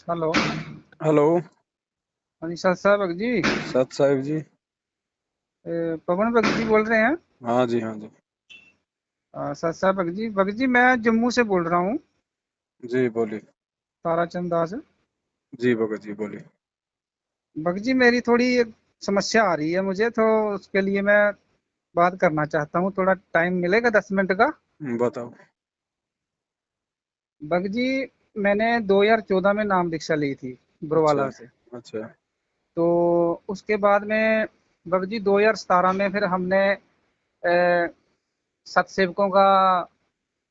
Hello. Hello. हाँ जी, सत साहब भगत जी। सत साहिब जी। पवन भगत जी बोल रहे हैं? हाँ जी, हाँ जी। सत साहब भगत जी मैं जम्मू से बोल रहा हूँ। जी बोलिए। ताराचंद दास। जी भगत जी बोलिए। भगत जी मेरी थोड़ी एक समस्या आ रही है मुझे, तो उसके लिए मैं बात करना चाहता हूँ। थोड़ा टाइम मिलेगा 10 मिनट का? बताओ। भगत जी, मैंने 2014 में नाम दीक्षा ली थी अच्छा। बुरवाला से। अच्छा। तो उसके बाद में भगत जी 2017 में फिर हमने सतसेवकों का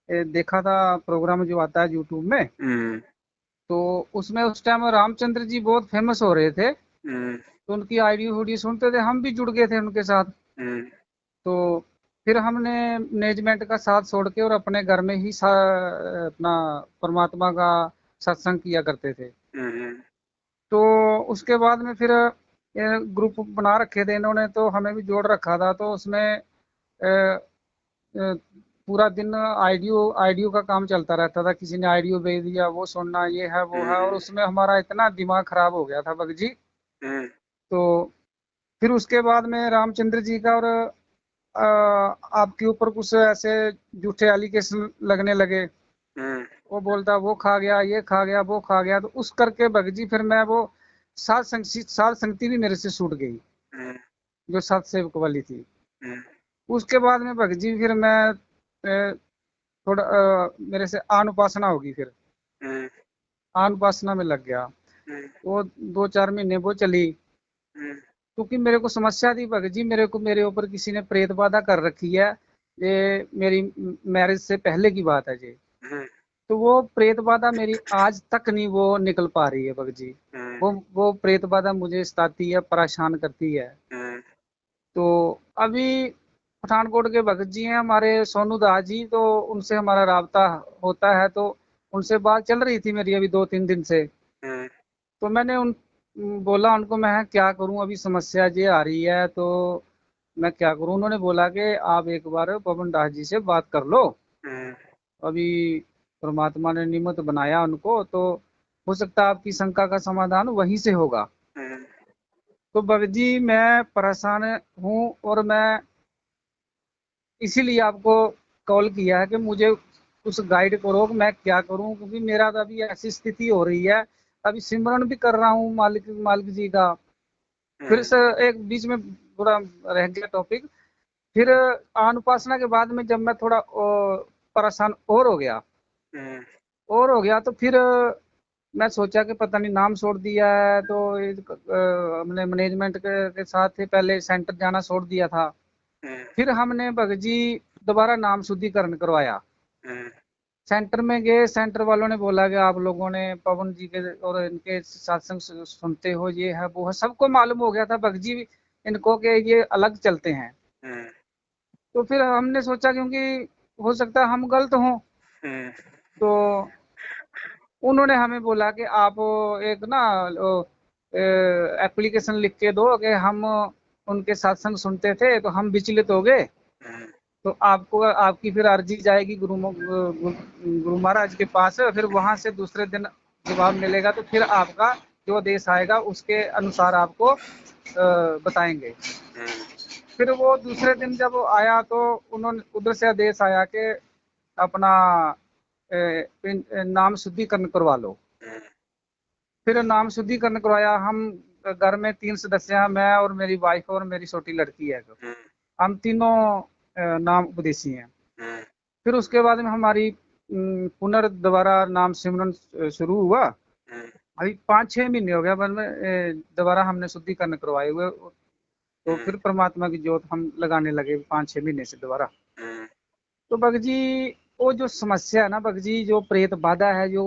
देखा था प्रोग्राम जो आता है यूट्यूब में। हम्म। तो उसमें उस टाइम रामचंद्र जी बहुत फेमस हो रहे थे। हम्म। तो उनकी आईडी वीडियो सुनते थे, हम भी जुड़ गए थे उनके साथ। हम्म। तो फिर हमने मैनेजमेंट का साथ छोड़ के और अपने घर में ही अपना परमात्मा का सत्संग किया करते थे। हम्म। तो उसके बाद में फिर ग्रुप बना रखे थे इन्होंने, तो हमें भी जोड़ रखा था। तो उसमें अ, अ, पूरा दिन आईडियो आईडियो का काम चलता रहता था। किसी ने आईडियो भेज दिया, वो सुनना, ये है वो है। और हम्म। उसमें हमारा इतना दिमाग खराब हो गया था भगत जी। हम्म। तो फिर उसके बाद में रामचंद्र जी का और आपके ऊपर कुछ ऐसे झूठे एलिगेशन लगने लगे। हम्म। वो बोलता वो खा गया, ये खा गया, वो खा गया। तो उस करके भगत जी फिर मैं वो साध संगति भी मेरे से छूट गई, हम्म। जो सात सेवक वाली थी। हम्म। उसके बाद में भगत जी फिर मैं थोड़ा मेरे से आन उपासना होगी। फिर हम्म। आन उपासना में लग गया। हम्म। वो 2-4 महीने वो चली। हम्म। क्योंकि मेरे को समस्या थी भगत जी, मेरे ऊपर किसी ने प्रेत बाधा कर रखी है। ये मेरी मैरिज से पहले की बात है जी। हम्म। तो वो प्रेत बाधा मेरी आज तक नहीं वो निकल पा रही है भगत जी। हम्म। वो प्रेत बाधा मुझे सताती है, परेशान करती है। हम्म। तो अभी पठानकोट के भगत जी हैं हमारे, सोनू दास जी। तो उनसे हमारा राबता होता है। तो उनसे बात चल रही थी मेरी अभी 2-3 दिन से। हम्म। तो मैंने उन बोला उनको, मैं क्या करूं, अभी समस्या ये आ रही है तो मैं क्या करूं। उन्होंने बोला कि आप एक बार पवन दास जी से बात कर लो। हम्म। अभी परमात्मा ने निमित्त बनाया उनको, तो हो सकता है आपकी शंका का समाधान वहीं से होगा। हम्म। तो भगत जी मैं परेशान हूँ, और मैं इसीलिए आपको कॉल किया है कि मुझे कुछ गाइड करो कि मैं क्या करूं। क्योंकि मेरा तो अभी ऐसी स्थिति हो रही है, अभी सिमरन भी कर रहा हूँ मालिक मालिक जी का। फिर हम्म। से एक बीच में थोड़ा रह गया टॉपिक। फिर अनुपासना के बाद में जब मैं थोड़ा परेशान और हो गया, हम्म। तो फिर मैं सोचा कि पता नहीं नाम छोड़ दिया है। तो हमने मैनेजमेंट के साथ ही पहले सेंटर जाना छोड़ दिया था। हम्म। फिर हमने भगत जी दोबारा नाम शुद्धिकरण करवाया। हम्म। सेंटर में गए, सेंटर वालों ने बोला कि आप लोगों ने पवन जी के और इनके सत्संग सुनते हो, ये है वो है। सबको मालूम हो गया था भगत जी इनको कि ये अलग चलते हैं। हम्म। तो फिर हमने सोचा क्योंकि हो सकता है हम गलत हों। हम्म। तो उन्होंने हमें बोला कि आप एक ना एप्लीकेशन लिख के दो कि हम उनके सत्संग सुनते थे तो हम विचलित हो गए। हम्म। तो आपको आपकी फिर अर्जी जाएगी गुरु महाराज के पास। फिर वहां से दूसरे दिन जवाब मिलेगा, तो फिर आपका जो आदेश आएगा उसके अनुसार आपको बताएंगे। हम्म। फिर वो दूसरे दिन जब आया तो उन्होंने उधर से आदेश आया कि अपना नाम शुद्धिकरण करवा लो। हम्म। फिर नाम शुद्धिकरण करवाया। हम घर में 3 सदस्य हैं, मैं और मेरी वाइफ और मेरी छोटी लड़की है। हम्म। हम तीनों नाम उपदेशी हैं। हम्म। फिर उसके बाद में हमारी दोबारा नाम सिमरन शुरू हुआ। हम्म। अभी 5-6 महीने हो गया बाद में दोबारा हमने शुद्धिकरण करवाए हुए। तो हम्म। फिर परमात्मा की जोत हम लगाने लगे 5-6 महीने से दोबारा। हम्म। तो भगत जी वो जो समस्या है ना भगत जी, जो प्रेत बाधा है, जो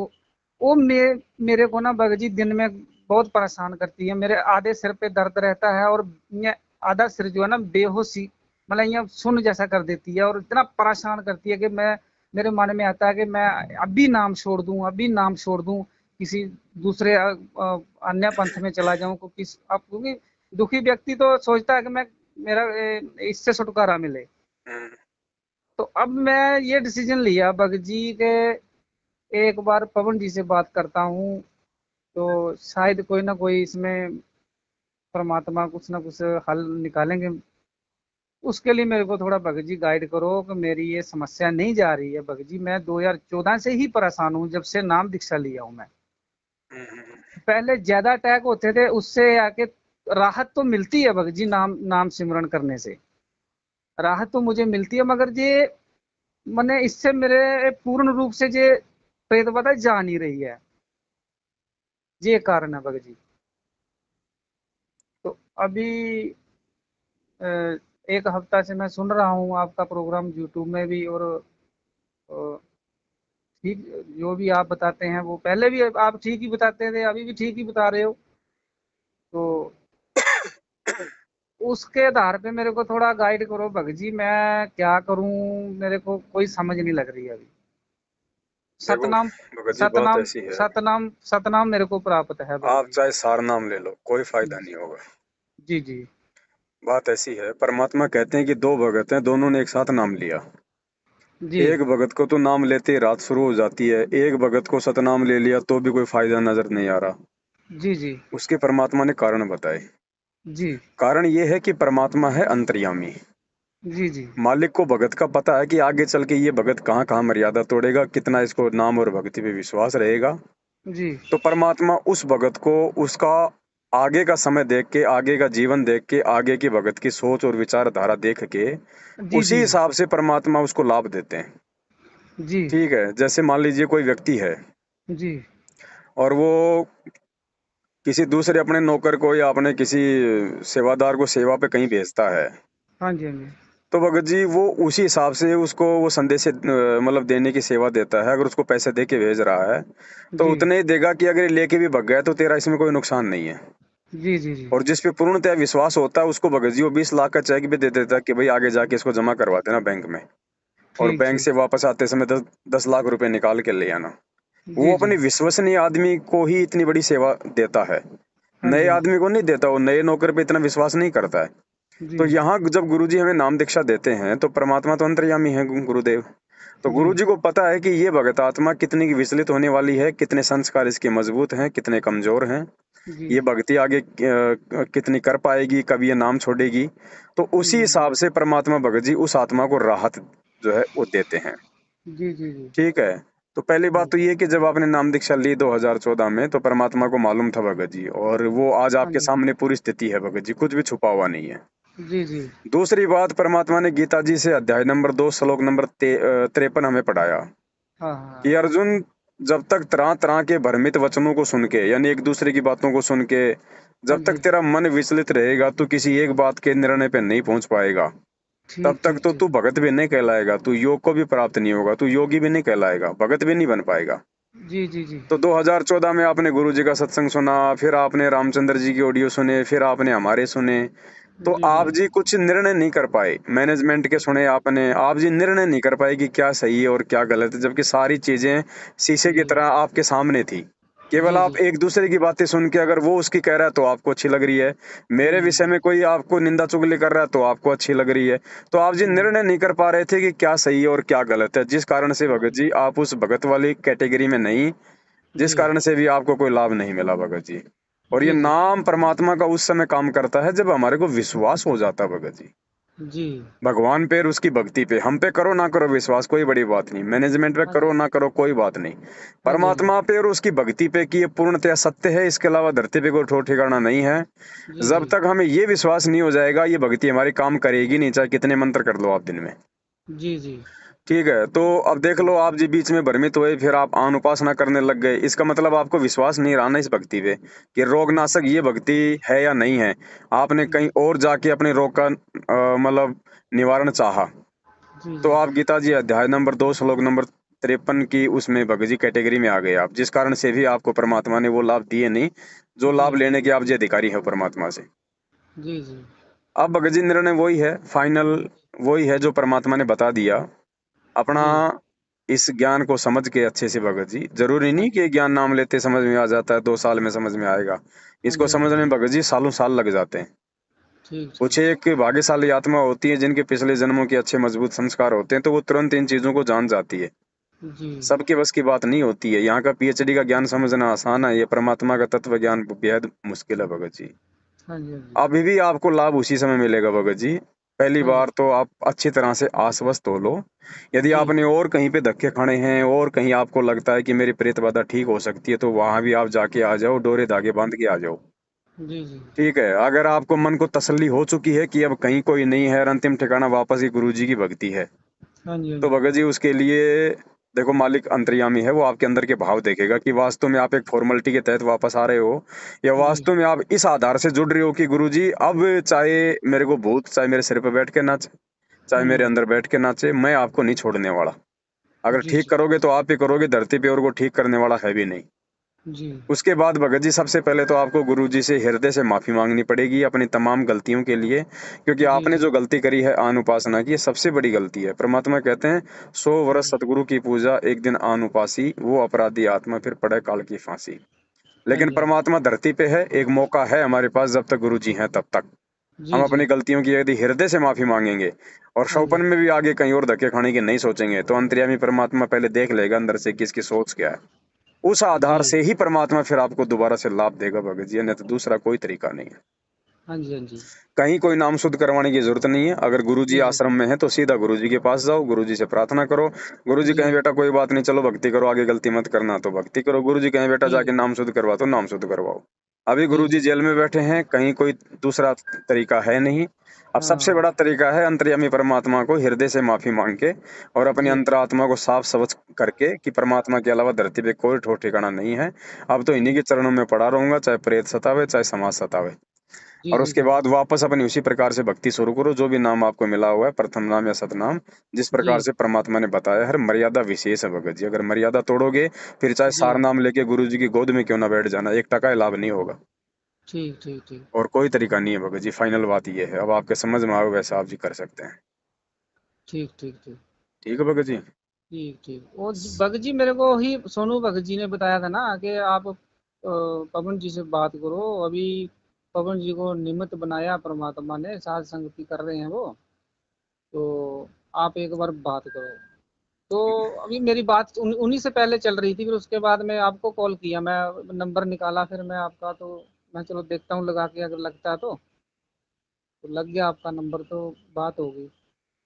वो मेरे को ना भगत जी दिन में बहुत परेशान करती है। मेरे आधे सिर पे दर्द रहता है, और ये आधा सिर जो है ना बेहोशी, मतलब ये सुन जैसा कर देती है। और इतना परेशान करती है कि मैं मेरे मन में आता है कि मैं अभी नाम छोड़ दूं, अभी नाम छोड़ दूं, किसी दूसरे अन्य पंथ में चला जाऊं। क्योंकि दुखी व्यक्ति तो सोचता है कि मैं मेरा इससे छुटकारा मिले। हम्म। तो अब मैं ये डिसीजन लिया भगत जी के एक बार पवन जी से बात करता हूँ। तो शायद कोई ना कोई इसमें परमात्मा कुछ ना कुछ हल निकालेंगे। उसके लिए मेरे को थोड़ा भगत जी गाइड करो कि मेरी ये समस्या नहीं जा रही है। भगत जी मैं 2014 से ही परेशान हूँ, जब से नाम दीक्षा लिया हूँ मैं। पहले ज्यादा अटैक होते थे, उससे आके राहत तो मिलती है भगत जी, नाम नाम सिमरन करने से राहत तो मुझे मिलती है, मगर ये मैंने इससे मेरे पूर्ण रूप से ये प्रेत बाधा जा नहीं रही है। ये कारण है भगत जी। तो अभी अ, एक हफ्ता से मैं सुन रहा हूँ आपका प्रोग्राम यूट्यूब में भी, और अ, ठीक जो भी आप बताते हैं वो पहले भी आप ठीक ही बताते थे, अभी भी ठीक ही बता रहे हो। तो उसके आधार पे मेरे को थोड़ा गाइड करो भगत जी, मैं क्या करूं? मेरे को कोई समझ नहीं लग रही है अभी। देखो सतनाम भगत जी, बात सतनाम ऐसी है, सतनाम सतनाम मेरे को प्राप्त है भगत आप जी। चाहे सार नाम ले लो, कोई फायदा नहीं होगा। जी जी बात ऐसी है, परमात्मा कहते हैं कि दो भगत हैं, दोनों ने एक साथ नाम लिया। जी एक भगत को तो नाम लेते ही रात शुरू हो जाती है, एक भगत को सतनाम ले लिया तो भी कोई फायदा नजर नहीं आ रहा। जी जी उसके परमात्मा ने कारण बताए। जी कारण ये है कि परमात्मा है अंतर्यामी। जी जी मालिक को भगत का पता है कि आगे चल के ये भगत कहाँ कहाँ मर्यादा तोड़ेगा, कितना इसको नाम और भक्ति पे विश्वास रहेगा। जी तो परमात्मा उस भगत को उसका आगे का समय देख के, आगे का जीवन देख के, आगे की भगत की सोच और विचारधारा देख के जी उसी जी हिसाब से परमात्मा उसको लाभ देते हैं। जी ठीक है, जैसे मान लीजिए कोई व्यक्ति है जी और वो किसी दूसरे अपने नौकर को या अपने किसी सेवादार को सेवा पे कहीं भेजता है, हाँ जी हाँ जी तो भगत जी वो उसी हिसाब से उसको वो संदेश मतलब देने की सेवा देता है। अगर उसको पैसे दे के भेज रहा है तो जी उतने ही देगा कि अगर ये लेके भी भग गया तो तेरा इसमें कोई नुकसान नहीं है। जी जी जी और जिस पे पूर्णतः विश्वास होता है उसको भगत जी वो 20 लाख का चेक भी दे देता है कि भाई आगे जाके इसको जमा करवा देना बैंक में, और ठीक बैंक ठीक से वापस आते समय 10 10 लाख रुपए निकाल के ले आना। वो जी जी अपने विश्वसनीय आदमी को ही इतनी बड़ी सेवा देता है, हाँ नए जी हाँ जी आदमी को नहीं देता। वो नए नौकर पे इतना विश्वास नहीं करता है। जी तो यहाँ जब गुरुजी हमें नाम दीक्षा देते हैं तो परमात्मा तो अंतर्यामी है, गुरुदेव। तो जी गुरुजी को पता है कि ये भगत आत्मा कितनी की विचलित होने वाली है, कितने संस्कार इसके मजबूत हैं, कितने कमजोर हैं, जी ये भक्ति आगे कितनी कर पाएगी, कब ये नाम छोड़ेगी। तो उसी हिसाब से परमात्मा भगत जी उस आत्मा को राहत जो है वो देते हैं। जी जी जी ठीक है। तो पहली बात तो ये कि जब आपने नाम दीक्षा ली 2014 में तो परमात्मा को मालूम था भगत जी, और वो आज हाँ आपके जी सामने पूरी स्थिति है भगत जी, कुछ भी छुपा हुआ नहीं है। जी जी दूसरी बात, परमात्मा ने गीता जी से अध्याय नंबर 2 श्लोक नंबर 53 हमें पढ़ाया हाँ कि हाँ अर्जुन, जब तक तरह तरह के भ्रमित वचनों को सुन के, यानी एक दूसरे की बातों को सुन के, हाँ जब तक जी तेरा मन विचलित रहेगा तो किसी एक बात के निर्णय पे नहीं पहुंच पाएगा। तब ठीक तक ठीक तो ठीक तू भगत भी नहीं कहलाएगा, तू योग को भी प्राप्त नहीं होगा, तू योगी भी नहीं कहलाएगा, भगत भी नहीं बन पाएगा। जी जी जी तो 2014 में आपने गुरु जी का सत्संग सुना, फिर आपने रामचंद्र जी के ऑडियो सुने, फिर आपने हमारे सुने। तो जी जी आप जी कुछ निर्णय नहीं कर पाए, मैनेजमेंट के सुने आपने, आप जी निर्णय नहीं कर पाए कि क्या सही है और क्या गलत है, जबकि सारी चीजें शीशे की जी तरह आपके सामने थी। केवल जी आप जी एक दूसरे की बातें सुन के, अगर वो उसकी कह रहा है तो आपको अच्छी लग रही है, जी मेरे जी विषय में कोई आपको निंदा चुगली कर रहा है तो आपको अच्छी लग रही है। तो आप जी जी निर्णय नहीं कर पा रहे थे कि क्या सही है और क्या गलत है, जिस कारण से भगत जी आप उस भगत वाली कैटेगरी में नहीं, जिस जी कारण से भी आपको कोई लाभ नहीं मिला भगत जी। और ये जी जी नाम परमात्मा का उस समय काम करता है जब हमारे को विश्वास हो जाता है भगत जी, जी भगवान पे और उसकी भक्ति पे। हम पे करो ना करो विश्वास, कोई बड़ी बात नहीं, मैनेजमेंट पे हाँ करो जी ना करो कोई बात नहीं, हाँ जी हाँ जी परमात्मा पे और उसकी भक्ति पे कि ये पूर्णतया सत्य है, इसके अलावा धरती पे कोई ठोर ठिकाना नहीं है। जी जब जी तक हमें ये विश्वास नहीं हो जाएगा ये भक्ति हमारी काम करेगी नहीं, चाहे कितने मंत्र कर लो आप दिन में। जी जी ठीक है। तो अब देख लो, आप जी बीच में भ्रमित हुए, फिर आप आन उपासना करने लग गए, इसका मतलब आपको विश्वास नहीं रहा ना इस भक्ति पे कि रोगनाशक ये भक्ति है या नहीं है। आपने कहीं और जाके अपने रोग का मतलब निवारण चाहा। जी तो जी आप गीता जी अध्याय नंबर 2 श्लोक नंबर 53 की उसमें भगत जी कैटेगरी में आ गए आप, जिस कारण से भी आपको परमात्मा ने वो लाभ दिए नहीं जो जी लाभ लेने के आप जी अधिकारी है परमात्मा से। जी जी अब भगत जी निर्णय वही है, फाइनल वही है जो परमात्मा ने बता दिया। अपना जी इस ज्ञान को समझ के अच्छे से भगत जी, जरूरी हाँ नहीं कि ज्ञान नाम लेते समझ में आ जाता है, 2 साल में समझ में आएगा। हाँ इसको जी हाँ जी समझने में भगत जी सालों साल लग जाते हैं। ठीक कुछ ठीक एक भाग्यशाली आत्मा होती है जिनके पिछले जन्मों के अच्छे मजबूत संस्कार होते हैं, तो वो तुरंत इन चीजों को जान जाती है। जी। सबके बस की बात नहीं होती है। यहाँ का पीएचडी का ज्ञान समझना आसान है, ये परमात्मा का तत्व ज्ञान बेहद मुश्किल है भगत जी। हाँ जी, हाँ जी। अभी भी आपको लाभ उसी समय मिलेगा भगत जी। पहली हाँ जी। बार तो आप अच्छी तरह से आश्वस्त हो लो। यदि जी। आपने और कहीं पे धक्के खाने हैं और कहीं आपको लगता है कि मेरी प्रेत बाधा ठीक हो सकती है, तो वहां भी आप जाके आ जाओ, डोरे धागे बांध के आ जाओ। जी, जी। ठीक है, अगर आपको मन को तसल्ली हो चुकी है कि अब कहीं कोई नहीं है और अंतिम ठिकाना वापस ही गुरु जी की भक्ति है, हाँ जी, हाँ तो जी। भगत जी उसके लिए देखो, मालिक अंतर्यामी है, वो आपके अंदर के भाव देखेगा कि वास्तव में आप एक फॉर्मेलिटी के तहत वापस आ रहे हो या जी। वास्तव में आप इस आधार से जुड़ रहे हो कि गुरु जी अब चाहे मेरे को भूत चाहे मेरे सिर पे बैठ के नाचे, चाहे मेरे हुँ। अंदर बैठ के नाचे, मैं आपको नहीं छोड़ने वाला। अगर जी, ठीक जी। करोगे तो आप ही करोगे, धरती पे और को ठीक करने वाला है भी नहीं। जी। उसके बाद भगत जी सबसे पहले तो आपको गुरु जी से हृदय से माफी मांगनी पड़ेगी अपनी तमाम गलतियों के लिए, क्योंकि जी, आपने जी। जो गलती करी है आन उपासना की, ये सबसे बड़ी गलती है। परमात्मा कहते हैं 100 वर्ष हुँ। सतगुरु की पूजा, एक दिन आन उपासी, वो अपराधी आत्मा फिर पड़े काल की फांसी। हाँ लेकिन जी, हाँ जी। परमात्मा धरती पे है, एक मौका है हमारे पास, जब तक गुरु जी हैं तब तक जी, हम जी। अपनी गलतियों की यदि हृदय से माफी मांगेंगे और हाँ शौपन जी। में भी आगे कहीं और धक्के खाने की नहीं सोचेंगे, तो अंतर्यामी परमात्मा पहले देख लेगा अंदर से कि इसकी सोच क्या है। उस आधार जी। से ही परमात्मा फिर आपको दोबारा से लाभ देगा भगत जी, नहीं तो दूसरा कोई तरीका नहीं है। हाँ जी, हाँ जी। कहीं कोई नाम शुद्ध करवाने की जरूरत नहीं है। अगर गुरु जी जी, जी। आश्रम में है तो सीधा गुरु जी के पास जाओ, गुरु जी से प्रार्थना करो। गुरु जी जी। कहें बेटा कोई बात नहीं, चलो भक्ति करो, आगे गलती मत करना, तो भक्ति करो। गुरु जी कहें बेटा जी, जाके जी। नाम शुद्ध करवा, तो नाम शुद्ध करवाओ। अभी जी, गुरु जी जी। जेल में बैठे हैं, कहीं कोई दूसरा तरीका है नहीं। अब सबसे हाँ। बड़ा तरीका है अंतर्यामी परमात्मा को हृदय से माफी मांग के और अपनी जी। अंतरात्मा को साफ स्वच्छ करके कि परमात्मा के अलावा धरती पे कोई ठोर ठिकाना नहीं है। अब तो इन्हीं जी। के चरणों में पड़ा रहूंगा, चाहे प्रेत सतावे चाहे समाज सतावे। जी, और जी, उसके जी। बाद वापस अपनी उसी प्रकार से भक्ति शुरू करो, जो भी नाम आपको मिला हुआ है, प्रथम नाम या सतनाम, जिस प्रकार जी। से परमात्मा ने बताया है। मर्यादा विशेष है भगत जी, अगर मर्यादा तोड़ोगे फिर चाहे जी। सार नाम लेके गुरु जी की गोद में क्यों ना बैठ जाना, 1 टका लाभ नहीं होगा। ठीक, ठीक, ठीक। और कोई तरीका नहीं है भगत जी, फाइनल बात ये है। अब आपके समझ में आए वैसा आप जी कर सकते हैं। ठीक, ठीक, ठीक। ठीक है भगत जी। ठीक, ठीक। वो भगत जी मेरे को ही सोनू भगत जी ने बताया था ना कि आप पवन जी से बात करो। अभी पवन जी को निमित्त बनाया परमात्मा ने, साथ संगति कर रहे हैं वो। तो आप एक बार बात करो। तो अभी मेरी बात उन्हीं से पहले चल रही थी, फिर उसके बाद मैं आपको कॉल किया, मैं नंबर निकाला फिर मैं आपका, तो मैं चलो देखता हूँ लगा के, अगर लगता है तो लग गया आपका नंबर, तो बात हो गई।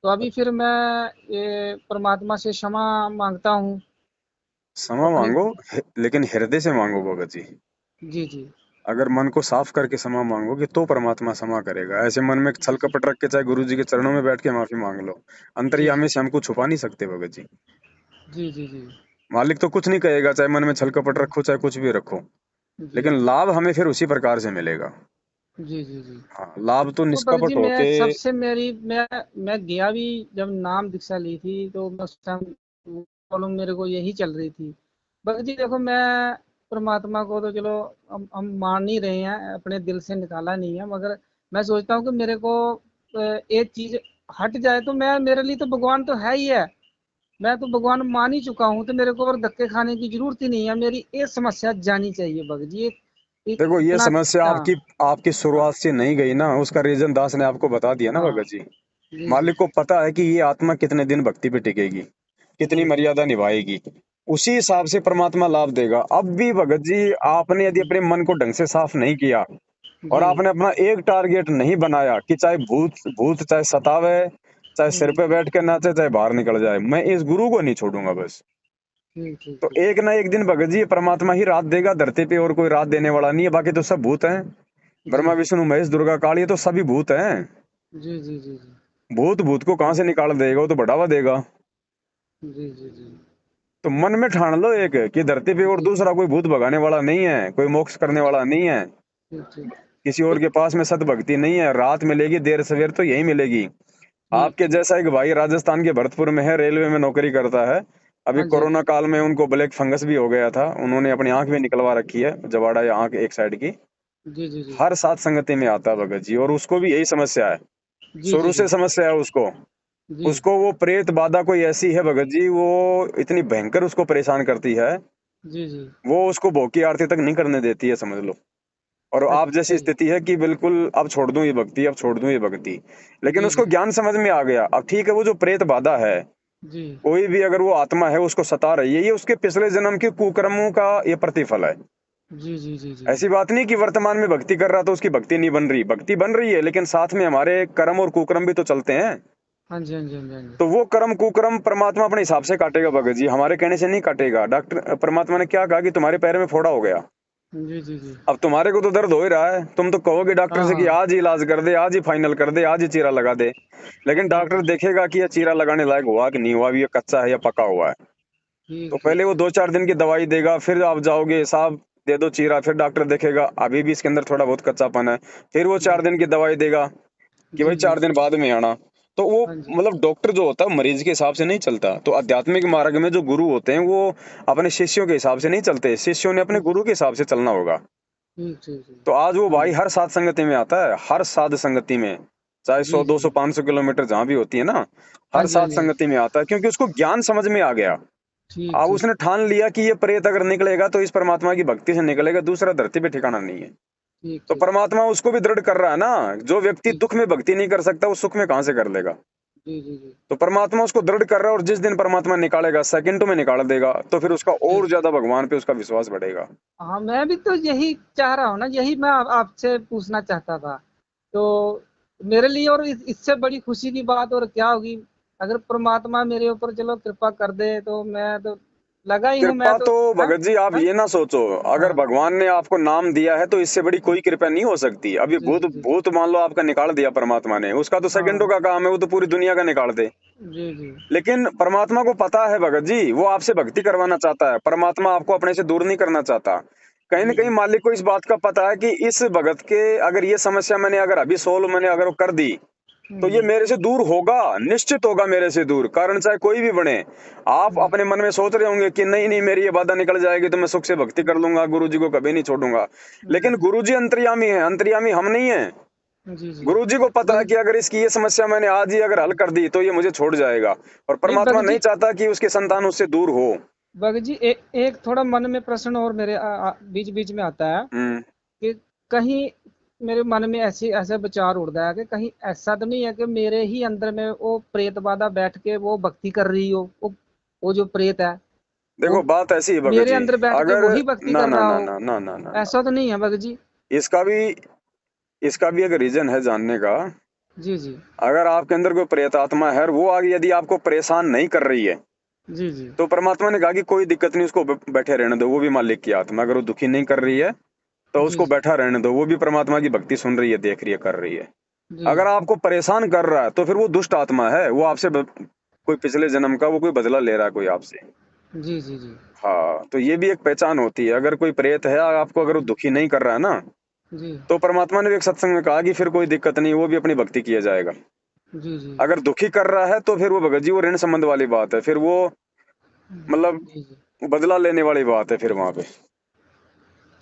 तो अभी फिर मैं ये परमात्मा से क्षमा मांगता हूँ क्षमा अपनी। मांगो, लेकिन हृदय से मांगो भगत जी। जी, जी। अगर मन को साफ करके क्षमा मांगोगे तो परमात्मा क्षमा करेगा। ऐसे मन में छल जी, जी। कपट रख के चाहे गुरु जी के चरणों में बैठ के माफी मांग लो, जी, जी। अंतर्यामी से हमको छुपा नहीं सकते भगत जी। जी, जी, जी। मालिक तो कुछ नहीं कहेगा, चाहे मन में छल कपट रखो चाहे कुछ भी रखो, जी, लेकिन जी। लाभ हमें फिर उसी प्रकार से मिलेगा। जी, जी, जी। हाँ, लाभ तो तो भगत जी निष्कपट मैं होके। सबसे मेरी मैं गया भी, जब नाम दीक्षा ली थी तो मैं उस टाइम प्रॉब्लम मेरे को यही चल रही थी। भगत जी देखो, मैं परमात्मा को तो चलो हम मान नहीं रहे हैं, अपने दिल से निकाला नहीं है, मगर मैं सोचता हूँ कि मेरे को एक चीज हट जाए तो मैं, मेरे लिए तो भगवान तो है ही है। मैं तो भगवान मान ही चुका हूँ, तो मेरे को और धक्के खाने की जरूरत ही नहीं है। मेरी ये समस्या जानी चाहिए भगत जी, एक देखो, ये इतना। समस्या हाँ। आपकी आपकी हाँ। शुरुआत से नहीं गई ना, उसका रीजन दास ने आपको बता दिया ना हाँ। भगत जी। जी, जी। मालिक को पता है कि ये आत्मा कितने दिन भक्ति पे टिकेगी, कितनी जी। मर्यादा निभाएगी, उसी हिसाब से परमात्मा लाभ देगा। अब भी भगत जी, आपने यदि अपने मन को ढंग से साफ नहीं किया और जी। आपने अपना एक टारगेट नहीं बनाया कि चाहे भूत भूत चाहे सतावे, चाहे सिर हुँ। पे बैठ के नाचे, चाहे बाहर निकल जाए, मैं इस गुरु को नहीं छोड़ूंगा बस, ठीक, ठीक, तो ठीक। एक ना एक दिन भगत जी परमात्मा ही रात देगा धरती पे, और कोई रात देने वाला नहीं है। बाकी तो सब भूत हैं, जी। ब्रह्मा विष्णु महेश दुर्गा काली, ये तो सभी भूत हैं। जी, जी, जी, जी। भूत भूत को कहाँ से निकाल देगा, वो तो बढ़ावा देगा। जी, जी, जी। तो मन में ठान लो एक कि धरती पे और जी। दूसरा कोई भूत भगाने वाला नहीं है, कोई मोक्ष करने वाला नहीं है, ठीक, ठीक। किसी और तो के पास में सद्भक्ति नहीं है। रात मिलेगी देर सवेर तो यही मिलेगी। ठीक, आपके ठीक। जैसा एक भाई राजस्थान के भरतपुर में है, रेलवे में नौकरी करता है। अभी हाँ जी, हाँ कोरोना जी। काल में उनको ब्लैक फंगस भी हो गया था, उन्होंने अपनी आंख भी निकलवा रखी है, जवाड़ा या आंख एक साइड की। जी, जी, जी। हर साथ संगति में आता है भगत जी, और उसको भी यही समस्या है, जी, जी, शुरू जी। से समस्या है उसको। जी। उसको वो प्रेत बाधा कोई ऐसी है भगत जी, वो इतनी भयंकर उसको परेशान करती है, जी, जी। वो उसको भोग की आरती तक नहीं करने देती है, समझ लो। और आप अच्छा जैसी जी। स्थिति है कि बिल्कुल अब छोड़ दूं ये भक्ति, अब छोड़ दूं ये भक्ति। लेकिन जी, उसको जी। ज्ञान समझ में आ गया, अब ठीक है वो जो प्रेत बाधा है, जी कोई भी अगर वो आत्मा है उसको सता रही है, ये उसके पिछले जन्म के कुकर्मों का ये प्रतिफल है। जी जी जी जी ऐसी बात नहीं कि वर्तमान में भक्ति कर रहा तो उसकी भक्ति नहीं बन रही, भक्ति बन रही है, लेकिन साथ में हमारे कर्म और कुकर्म भी तो चलते हैं। हाँ जी हाँ जी हाँ जी हाँ जी। तो वो कर्म कुकर्म परमात्मा अपने हिसाब से काटेगा भगत जी, हमारे कहने से नहीं काटेगा। डॉक्टर परमात्मा ने क्या कहा कि तुम्हारे पैर में फोड़ा हो गया, जी जी जी। अब तुम्हारे को तो दर्द हो ही रहा है, तुम तो कहोगे डॉक्टर हाँ से कि हाँ। आज ही इलाज कर दे, आज ही फाइनल कर दे, आज ही चीरा लगा दे। लेकिन ठीक डॉक्टर देखेगा कि यह चीरा लगाने लायक हुआ कि नहीं हुआ, अभी ये कच्चा है या पका हुआ है। ठीक तो ठीक पहले वो ठीक। 2-4 दिन की दवाई देगा, फिर आप जाओगे साहब दे दो चीरा, फिर डॉक्टर देखेगा अभी भी इसके अंदर थोड़ा बहुत कच्चापन है, फिर वो जी 4 दिन की दवाई देगा कि भाई जी जी 4 दिन जी। बाद में आना। तो वो हाँ जी। मतलब डॉक्टर जो होता है मरीज के हिसाब से नहीं चलता। तो आध्यात्मिक मार्ग में जो गुरु होते हैं वो अपने शिष्यों के हिसाब से नहीं चलते, शिष्यों ने अपने गुरु के हिसाब से चलना होगा। ठीक ठीक ठीक। तो आज वो हाँ भाई जी हर साध संगति में आता है, हर साध संगति में, चाहे जी सौ दो जी। सौ 500 किलोमीटर जहां भी होती है ना, हाँ हर जी हाँ साध जी हाँ जी। संगति में आता है, क्योंकि उसको ज्ञान समझ में आ गया। ठीक अब ठीक उसने ठान लिया कि ये प्रेत अगर निकलेगा तो इस परमात्मा की भक्ति से निकलेगा, दूसरा धरती पे ठिकाना नहीं है। ठीक तो ठीक परमात्मा उसको भी दृढ़ कर रहा है ना। जो व्यक्ति ठीक। दुख में भक्ति नहीं कर सकता वो सुख में कहां से कर लेगा। जी जी जी। तो परमात्मा उसको दृढ़ कर रहा है, और जिस दिन परमात्मा निकालेगा सेकंडों में निकाल देगा, तो फिर उसका ठीक। और ज्यादा भगवान पे उसका विश्वास बढ़ेगा। हाँ, मैं भी तो यही चाह रहा हूँ ना, यही मैं आपसे पूछना चाहता था। तो मेरे लिए और इससे बड़ी खुशी की बात और क्या होगी, अगर परमात्मा मेरे ऊपर चलो कृपा कर दे, तो मैं तो लगा ही हूँ, मैं कृपा तो। तो हाँ भगत जी आप हाँ ये ना सोचो, अगर हाँ। भगवान ने आपको नाम दिया है तो इससे बड़ी कोई कृपा नहीं हो सकती। अभी जी भूत जी जी। भूत मान लो आपका निकाल दिया परमात्मा ने, उसका तो सेकंडों हाँ। का काम है, वो तो पूरी दुनिया का निकाल दे। जी जी लेकिन परमात्मा को पता है भगत जी, वो आपसे भक्ति करवाना चाहता है, परमात्मा आपको अपने से दूर नहीं करना चाहता। कहीं ना जी कहीं जी। मालिक को इस बात का पता है कि इस भगत के अगर ये समस्या मैंने अगर अभी सोल्व मैंने अगर वो कर दी तो ये हम्म, मेरे से दूर होगा, निश्चित होगा मेरे से दूर, कारण चाहे कोई भी बने। आप हम्म, अपने मन में सोच रहे होंगे कि नहीं नहीं मेरी ये बाधा निकल जाएगी तो मैं सुख से भक्ति कर लूंगा, गुरु जी को कभी नहीं छोड़ूंगा। लेकिन हम्म, गुरु जी अंतर्यामी है, अंतर्यामी हम नहीं है। जी जी। गुरु जी को पता है बग कि अगर इसकी ये समस्या मैंने आज ही अगर हल कर दी तो ये मुझे छोड़ जाएगा, और नहीं परमात्मा बग नहीं जी। चाहता कि उसके संतान उससे दूर हो। बग जी, एक थोड़ा मन में प्रश्न और मेरे बीच बीच में आता है हम्म। कि कहीं मेरे मन में ऐसी ऐसा विचार उड़ता है कि कहीं ऐसा तो नहीं है कि मेरे ही अंदर में वो प्रेत बाधा बैठ के वो भक्ति कर रही हो, वो जो प्रेत है वो देखो बात ऐसी है भगत मेरे जी, अंदर बैठ के अगर वही भक्ति ना कर ना रहा ना हो, ना ना ना ना ना, ऐसा तो नहीं है भगत जी? इसका भी इसका भी एक रीजन है जानने का। जी जी अगर आपके अंदर कोई प्रेत आत्मा है और वो आगे यदि आपको परेशान नहीं कर रही है जी जी तो परमात्मा ने कहा कि कोई दिक्कत नहीं, उसको बैठे रहने दो, वो भी मालिक की आत्मा, अगर वो दुखी नहीं कर रही है तो जी उसको जी बैठा रहने दो, वो भी परमात्मा की भक्ति सुन रही है, देख रही है, कर रही है। जी अगर आपको परेशान कर रहा है तो फिर वो दुष्ट आत्मा है, वो आपसे कोई पिछले जन्म का वो कोई बदला ले रहा है कोई आपसे। जी जी जी हाँ, तो ये भी एक पहचान होती है। अगर कोई प्रेत है आपको अगर वो दुखी नहीं कर रहा है ना, जी तो परमात्मा ने भी एक सत्संग में कहा कि फिर कोई दिक्कत नहीं, वो भी अपनी भक्ति किया जाएगा। जी जी अगर दुखी कर रहा है तो फिर वो भगत जी वो ऋण संबंध वाली बात है, फिर वो मतलब जी जी। बदला लेने वाली बात है फिर वहां पे।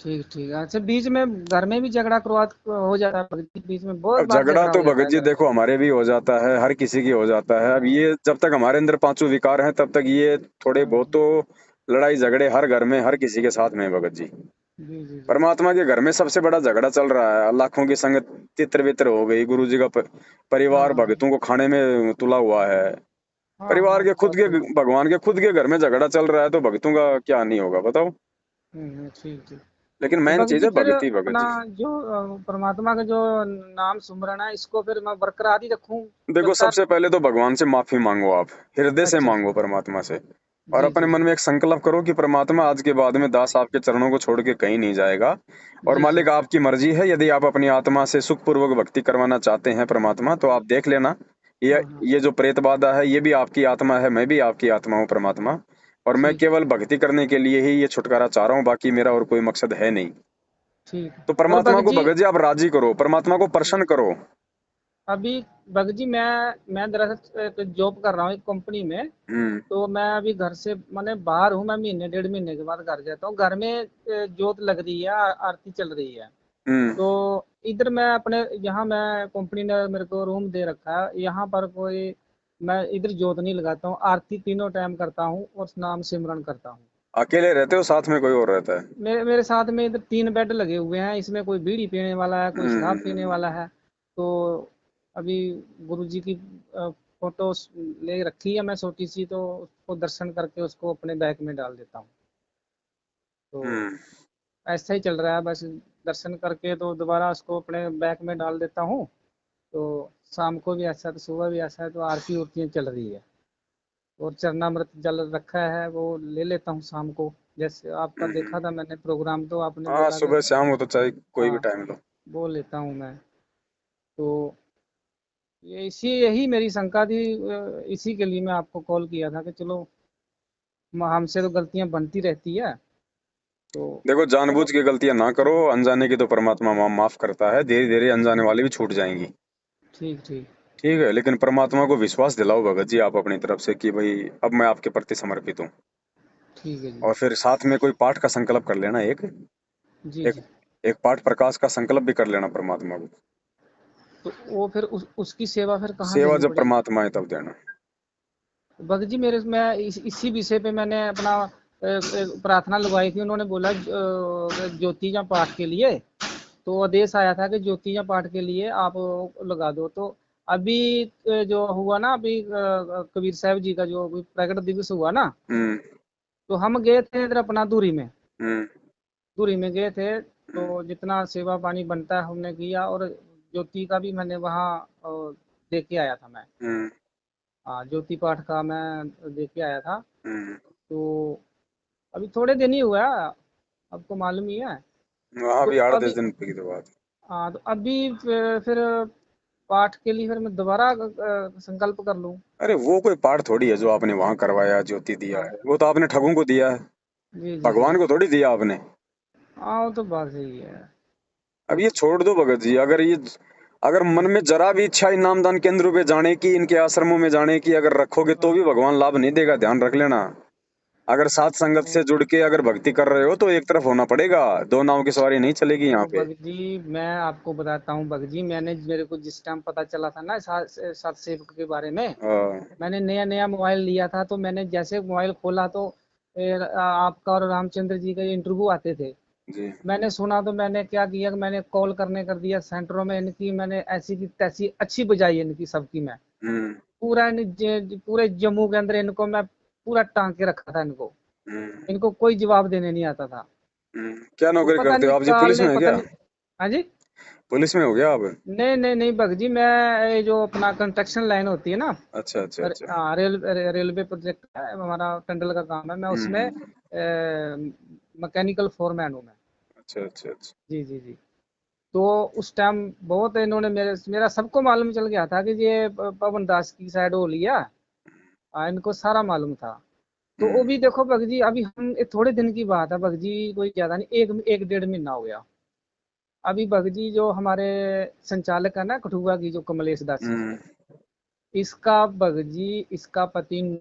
ठीक ठीक। अच्छा, बीच में घर में भी झगड़ा करवात हो जाता है भगत जी, बीच में बहुत अब बार झगड़ा झगड़ा तो हो जाता भगत है जी घर में। देखो हमारे भी हो जाता है, हर किसी की हो जाता है। अब ये जब तक हमारे अंदर पांचों विकार हैं तब तक ये थोड़े हाँ बहुत जी तो लड़ाई झगड़े हर घर में हर किसी के साथ में है भगत जी। जी जी जी। परमात्मा के घर में सबसे बड़ा झगड़ा चल रहा है, लाखों की संगत तितर बितर हो गई, गुरु जी का हाँ परिवार हाँ भगतों को खाने में तुला हुआ है। हाँ परिवार हाँ, के खुद बात के तो है। भगवान के खुद के घर में झगड़ा चल रहा है तो भक्तों का क्या नहीं होगा बताओ। ठीक ठीक। लेकिन तो मेन भगत चीज जी है फिर भक्ति भगत अपना जी। जो परमात्मा का जो नाम सुमरन है, इसको फिर मैं बरकरार ही रखूं, देखो चलता सबसे पहले तो भगवान से माफी मांगो, आप हृदय से अच्छा। मांगो परमात्मा से, और जी अपने जी मन में एक संकल्प करो कि परमात्मा आज के बाद में दास आपके चरणों को छोड़ के कहीं नहीं जाएगा, और जी जी। मालिक आपकी मर्जी है, यदि आप अपनी आत्मा से सुखपूर्वक भक्ति करवाना चाहते हैं परमात्मा तो आप देख लेना। ये हाँ हाँ। ये जो प्रेत बाधा है ये भी आपकी आत्मा है, मैं भी आपकी आत्मा हूँ परमात्मा, और मैं ठीक केवल भक्ति करने के लिए ही ये छुटकारा चाह रहा हूँ, बाकी मेरा और कोई मकसद है नहीं। ठीक। तो और परमात्मा को भगत जी आप राजी करो, परमात्मा को प्रसन्न करो। अभी भगत जी मैं दरअसल जॉब कर रहा हूँ एक कंपनी में। हम्म। तो मैं अभी घर से मैंने बाहर हूँ, मैं महीने डेढ़ महीने के बाद घर जाता हूँ। घर में जोत लग रही है, आरती चल रही है। हम्म। तो इधर मैं अपने यहाँ, मैं कंपनी ने मेरे को रूम दे रखा है, यहाँ पर कोई मैं इधर जोत नहीं लगाता हूँ, आरती तीनों टाइम करता हूँ और नाम सिमरन करता हूँ। अकेले रहते हो साथ में कोई और रहता है? मेरे मेरे साथ में इधर 3 बेड लगे हुए हैं, इसमें कोई बीड़ी पीने वाला है, कोई शराब पीने हम्म। वाला है। तो अभी गुरु जी की फोटो ले रखी है मैं छोटी सी, तो उसको दर्शन करके उसको अपने बैग में डाल देता हूँ। तो हम्म। ऐसा ही चल रहा है बस, दर्शन करके तो दोबारा उसको अपने बैग में डाल देता हूँ। तो शाम को भी ऐसा, तो सुबह भी ऐसा है, तो आरती उरती चल रही है। और चरणामृत जल रखा है, वो ले लेता हूँ शाम को। जैसे आपका देखा था मैंने प्रोग्राम, तो आपने हाँ, बोला कि सुबह शाम हो तो चाहे कोई भी हाँ, टाइम लो। वो लेता हूँ मैं। तो ये यही मेरी शंका थी, इसी के लिए मैं आपको कॉल किया था कि चलो, हमसे तो गलतियां बनती रहती है, तो देखो, चलो। जानबूझ के गलतियां ना करो, अनजाने की तो परमात्मा माफ करता है, धीरे धीरे अनजाने वाली भी छूट जाएंगी। ठीक ठीक। ठीक है, लेकिन परमात्मा को विश्वास दिलाओ भगत जी आप अपनी तरफ से कि भाई अब मैं आपके प्रति समर्पित हूँ। ठीक है जी। और फिर साथ में कोई पाठ का संकल्प कर लेना, एक जी एक जी। एक पाठ प्रकाश का संकल्प भी कर लेना परमात्मा को। तो वो फिर उसकी सेवा फिर कहाँ सेवा देनी जब पड़ेगी? परमात्मा है तब देना। भगत जी मेरे, मैं इसी विषय पे मैंने अपना प्रार्थना लगवाई थी। उन्होंने बोला ज्योति या पाठ के लिए, तो आदेश आया था कि ज्योति या पाठ के लिए आप लगा दो। तो अभी जो हुआ ना, अभी कबीर साहब जी का जो अभी प्रकट दिवस हुआ ना, हम्म। तो हम गए थे इधर अपना हम्म। दूरी में गए थे। तो जितना सेवा पानी बनता है हमने किया, और ज्योति का भी मैंने वहाँ दे के आया था मैं। हम्म। हाँ, ज्योति पाठ का मैं दे के आया था। हम्म। तो अभी थोड़े दिन ही हुआ है, आपको मालूम ही है। वहाँ तो भी 8-10 अभी, दिन की तो बात। हाँ, तो अभी फिर पाठ के लिए फिर मैं दोबारा संकल्प कर लूँ? अरे वो कोई पाठ थोड़ी है जो आपने वहां करवाया, ज्योति दिया हाँ। है, वो तो आपने ठगों को दिया है, जी जी जी। भगवान को थोड़ी दिया आपने। हाँ, वो तो बात सही है। अब ये छोड़ दो भगत जी, अगर मन में जरा भी इच्छा इन नामदान केंद्रों पे जाने की, इनके आश्रमों में जाने की अगर रखोगे तो हाँ। भी भगवान लाभ नहीं देगा, ध्यान रख लेना। अगर सात संगत से जुड़ के अगर भक्ति कर रहे हो तो एक तरफ होना पड़ेगा, दो नाव की सवारी नहीं चलेगी यहाँ देखो पे। भगत जी, मैं आपको बताता हूँ भगत जी, मेरे को जिस टाइम पता चला था ना सात सेवक के बारे में, हाँ। मैंने नया नया मोबाइल लिया था। तो मैंने जैसे मोबाइल खोला, तो आपका और रामचंद्र जी का इंटरव्यू आते थे। जी। मैंने सुना, तो मैंने क्या किया कि मैंने कॉल करने कर दिया सेंटरों में इनकी, मैंने ऐसी की तैसी अच्छी बजाई इनकी सबकी मैं। हम्म। पूरा पूरे जम्मू के अंदर इनको मैं पूरा टांग के रखा था इनको। हम्म। इनको कोई जवाब देने नहीं आता था। क्या वो नौकरी पता करते नहीं हो आप जी, काल पुलिस ने, में है पता क्या? नहीं। हाँ जी। पुलिस में हो गया आप? नहीं नहीं नहीं भगत जी, मैं ये जो अपना कंस्ट्रक्शन लाइन होती है ना, अच्छा अच्छा अच्छा। हाँ, रेलवे प्रोजेक्ट है हमारा, टेंडर का काम है, मैं उसमें हम्म। मैकेनिकल फोरमैन हूँ मैं। अच्छा अच्छा अच्छा। जी जी जी। तो उस टाइम बहुत इन्होंने मेरा सबको मालूम चल गया था कि ये पवन दास की साइड हो लिया। इनको सारा मालूम था। तो वो हम्म। भी देखो भगत जी, अभी हम ये थोड़े दिन की बात है भगत जी, कोई ज्यादा नहीं, एक डेढ़ महीना हो गया। अभी भगत जी जो हमारे संचालक है ना कठुआ की, जो कमलेश दासी, हम्म। इसका भगत जी, इसका पति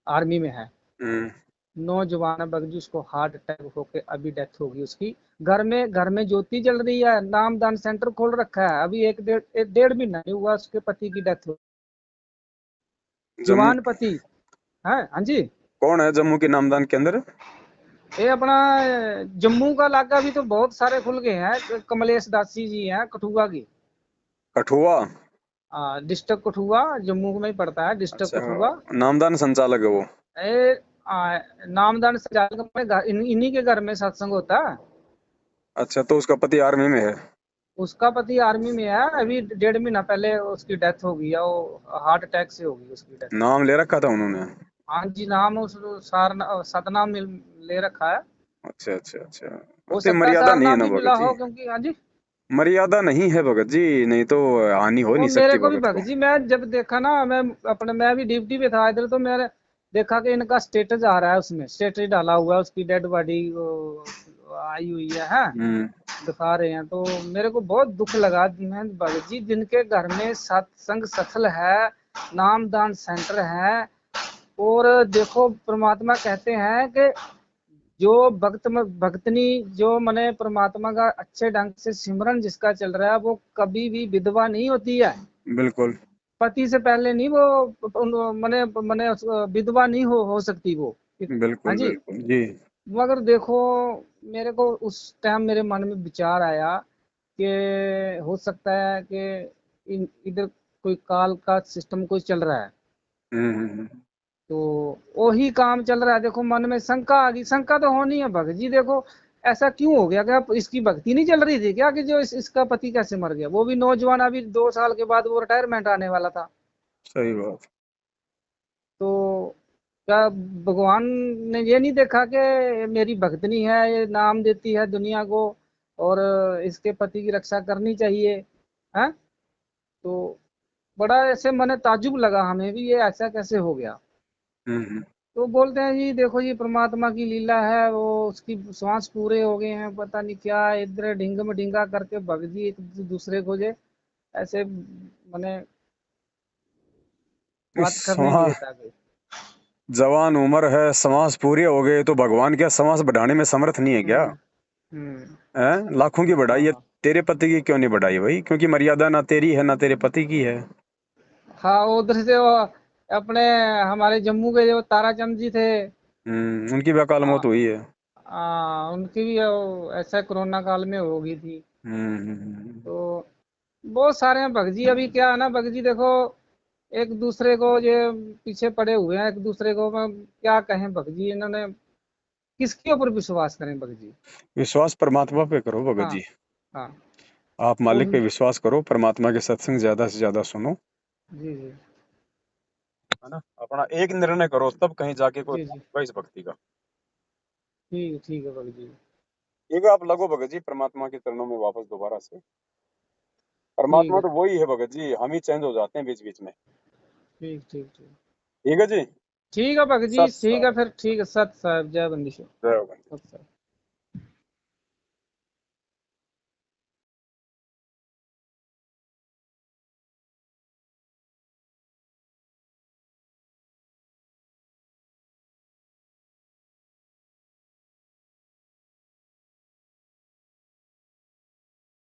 आर्मी में है। हम्म। नौजवान है भगत जी, उसको हार्ट अटैक होके अभी डेथ होगी उसकी। घर में ज्योति जल रही है, नामदान सेंटर खोल रखा है। अभी एक डेढ़ महीना नहीं हुआ उसके पति की डेथ हो। जम्मू? जवान पति है। हाँ जी। कौन है जम्मू के नामदान के अंदर? ये अपना जम्मू का इलाका भी तो बहुत सारे खुल गए हैं। कमलेश दासी जी हैं कठुआ की। कठुआ? डिस्ट्रिक्ट कठुआ, जम्मू में ही पड़ता है डिस्ट्रिक्ट अच्छा, कठुआ। नामदान संचालक है वो? ए, नामदान संचालक अपने इन्हीं के घर में सत्संग होता है। अच्छा, तो उसका पति आर्मी में है? उसका पति आर्मी में है। अभी डेढ़ महीना पहले उसकी डेथ हो गई है, वो हार्ट अटैक से होगी उसकी डेथ। नाम ले रखा था उन्होंने? हाँ जी, नाम उस सतनाम ले रखा है। अच्छा अच्छा अच्छा। हो उतनी सकता है मर्यादा सार नहीं है नाम ना भी मिला भगत जी, हो, क्योंकि हाँ जी। मर्यादा नहीं है भगत जी, नहीं तो हानि हो वो नहीं मेरे सकती को भी भगत भगत को। जी, मैं जब देखा ना, मैं भी ड्यूटी पे था इधर, तो मैंने देखा कि इनका स्टेटस आ रहा है, उसमें स्टेटस डाला हुआ है, उसकी डेड बॉडी आई हुई है, हाँ, हम्म। दिखा रहे हैं। तो मेरे को बहुत दुख लगा। मैं भगत जी, जिनके घर में सत्संग सफल है, नामदान सेंटर है, और देखो परमात्मा कहते हैं कि जो भक्तनी, जो मने परमात्मा का अच्छे ढंग से सिमरन जिसका चल रहा है, वो कभी भी विधवा नहीं होती है। बिल्कुल। पति से पहले नहीं वो मने मने विधवा नहीं हो सकती वो। हाँ बिल्कुल जी। बिल्कुल जी। मगर देखो, मेरे को उस टाइम मेरे मन में विचार आया कि हो सकता है कि इधर कोई काल का सिस्टम कोई चल रहा है, हम्म। तो वही काम चल रहा है। देखो मन में शंका आ गई, शंका तो होनी है भगत जी। देखो ऐसा क्यों हो गया? क्या इसकी भक्ति नहीं चल रही थी क्या कि जो इसका पति कैसे मर गया? वो भी नौजवान, अभी 2 साल के बाद वो रिटायरमेंट आने वाला था। सही बात। तो क्या भगवान ने ये नहीं देखा कि मेरी भक्तनी है, ये नाम देती है दुनिया को, और इसके पति की रक्षा करनी चाहिए है? तो बड़ा ऐसे मने ताज्जुब लगा हमें भी, ये ऐसा कैसे हो गया। हम्म। तो बोलते हैं जी देखो जी परमात्मा की लीला है, वो उसकी श्वास पूरे हो गए हैं, पता नहीं क्या इधर ढिंग में ढिंगा करके भग जी एक दूसरे को जे ऐसे मने बात करने नहीं समा देता कि। जवान उम्र है, समास पूरे हो गए, तो भगवान क्या समास बढ़ाने में समर्थ नहीं है क्या? हम्म। हम्म। हैं? लाखों की बढ़ाई है, हाँ। तेरे पति की क्यों नहीं बढ़ाई भाई? क्योंकि मर्यादा ना तेरी है ना तेरे पति की है। हाँ उधर से वो अपने हमारे जम्मू के जो ताराचंद जी थे, उनकी भी अकाल आ, मौत हुई है। उनकी भी ऐसा कोरोना काल में हो गई थी। हम्म। तो बहुत सारे हैं भगत जी। अभी क्या है ना भगत जी, देखो एक दूसरे को ये पीछे पड़े हुए हैं, एक दूसरे को मैं क्या कहें भगत जी, इन्होंने किसके ऊपर विश्वास करें भगत जी। विश्वास परमात्मा पे करो भगत हाँ। जी। हाँ। आप वो मालिक पे विश्वास करो, परमात्मा के सत्संग ज्यादा से ज्यादा सुनो, जी जी है ना? अपना एक निर्णय करो, तब कहीं जाके कोई जी जी होगा इस भक्ति का। ठीक है भगत जी। ठीक है, आप लगो भगत जी परमात्मा के चरणों में वापस दोबारा से। ठीक परमात्मा है तो वही है भगत जी, हम ही चेंज हो जाते हैं बीच बीच में। ठीक ठीक ठीक ठीक है जी। ठीक है भगत जी, सत ठीक है साहब। फिर, ठीक है। सत साहब, जय बंदीश्वर। जय